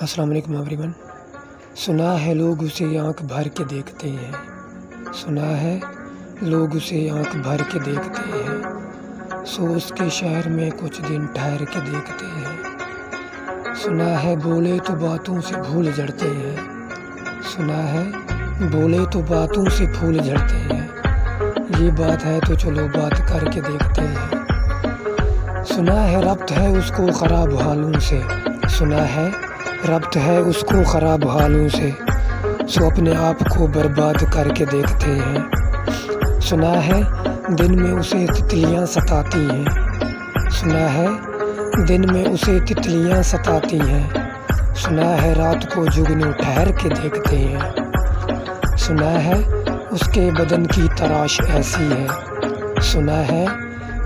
السلام علیکم ایوریون۔ سنا ہے لوگ اسے آنکھ بھر کے دیکھتے ہیں، سنا ہے لوگ اسے آنکھ بھر کے دیکھتے ہیں، سو اس کے شہر میں کچھ دن ٹھہر کے دیکھتے ہیں۔ سنا ہے بولے تو باتوں سے پھول جھڑتے ہیں، سنا ہے بولے تو باتوں سے پھول جھڑتے ہیں، یہ بات ہے تو چلو بات کر کے دیکھتے ہیں۔ سنا ہے ربط ہے اس کو خراب حالوں سے، سنا ہے ربط ہے اس کو خراب حالوں سے، سو اپنے آپ کو برباد کر کے دیکھتے ہیں۔ سنا ہے دن میں اسے تتلیاں ستاتی ہیں، سنا ہے دن میں اسے تتلیاں ستاتی ہیں، سنا ہے رات کو جگنو ٹھہر کے دیکھتے ہیں۔ سنا ہے اس کے بدن کی تراش ایسی ہے، سنا ہے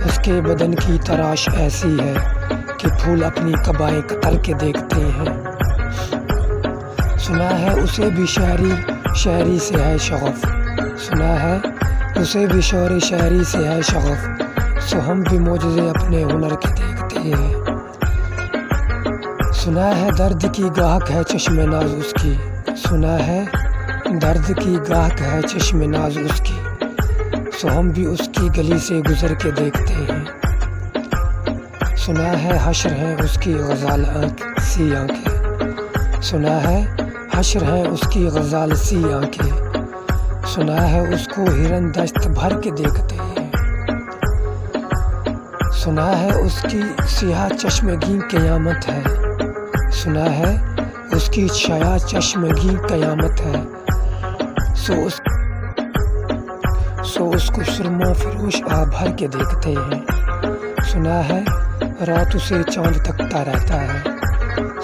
اس کے بدن کی تراش ایسی ہے کہ پھول اپنی قبائیں قطر کے دیکھتے ہیں۔ سنا ہے اسے بھی شاعری سے ہے شغف، سنا ہے اسے بھی شاعری سے ہے شغف، سو ہم بھی معجزے اپنے ہنر کے دیکھتے ہیں۔ سنا ہے درد کی گاہک ہے چشم ناز اس کی، سنا ہے درد کی گاہک ہے چشم ناز اس کی، سو ہم بھی اس کی گلی سے گزر کے دیکھتے ہیں۔ سنا ہے حشر ہے اس کی غزال سی آنکھیں، سنا ہے حشر ہے اس کی غزال سی آنکھیں، سنا ہے اس کو ہرن دشت بھر کے دیکھتے ہیں۔ سنا ہے اس کی سیاہ چشمگی قیامت ہے، سنا ہے اس کی سیاہ چشمگی قیامت ہے، سو اس کو سرما فروش آ بھر کے دیکھتے ہیں۔ سنا ہے رات اسے چاند تکتا رہتا ہے،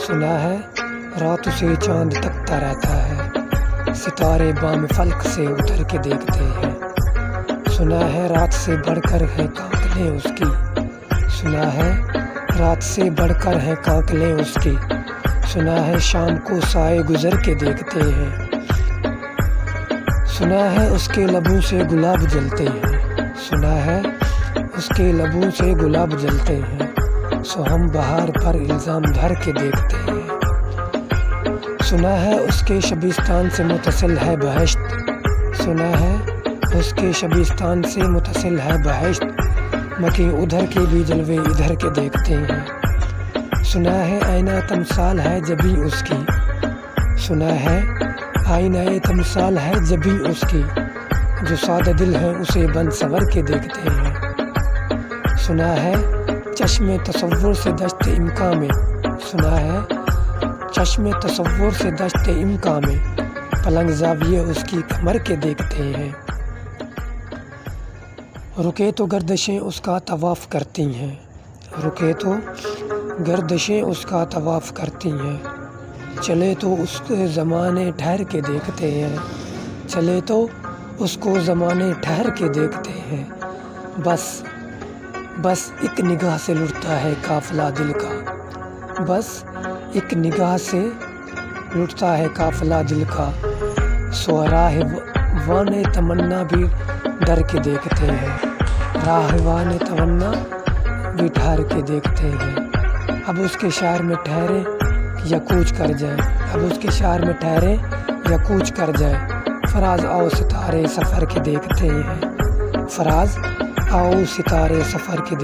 سنا ہے رات اسے چاند تکتا رہتا ہے، ستارے بام فلک سے اتر کے دیکھتے ہیں۔ سنا ہے رات سے بڑھ کر ہے کانکلیں اس کی، سنا ہے رات سے بڑھ کر ہے کانکلیں اس کی، سنا ہے شام کو سائے گزر کے دیکھتے ہیں۔ سنا ہے اس کے لبوں سے گلاب جلتے ہیں، سنا ہے اس کے لبوں سے گلاب جلتے ہیں، سو ہم بہار پر الزام دھر کے دیکھتے ہیں۔ سنا ہے اس کے شبستان سے متصل ہے بہشت، سنا ہے اس کے شبستان سے متصل ہے بہشت، مگر ادھر کے بھی جلوے ادھر کے دیکھتے ہیں۔ سنا ہے آئینہ تمثال ہے جبیں اس کی، سنا ہے آئینہ تمثال ہے جبیں اس کی، جو سادہ دل ہے اسے بن سور کے دیکھتے ہیں۔ سنا ہے چشم تصور سے دشت امکاں میں، سنا ہے چشم تصور سے دشت امکاں میں، پلنگ زاویے اس کی کمر کے دیکھتے ہیں۔ رکے تو گردشیں اس کا طواف کرتی ہیں، رکے تو گردشیں اس کا طواف کرتی ہیں، چلے تو اس کے زمانے ٹھہر کے دیکھتے ہیں، چلے تو اس کو زمانے ٹھہر کے دیکھتے ہیں۔ بس ایک نگاہ سے لٹتا ہے قافلہ دل کا، بس ایک نگاہ سے لٹتا ہے قافلہ دل کا، سو راہوان تمنا بھی ڈر کے دیکھتے ہیں، راہوان تمنا بھی ٹھہر کے دیکھتے ہیں۔ اب اس کے شہر میں ٹھہرے یا کوچ کر جائے، اب اس کے شہر میں ٹھہرے یا کوچ کر جائے، فراز آؤ ستارے سفر کے دیکھتے ہیں، فراز آؤ ستارے سفر کے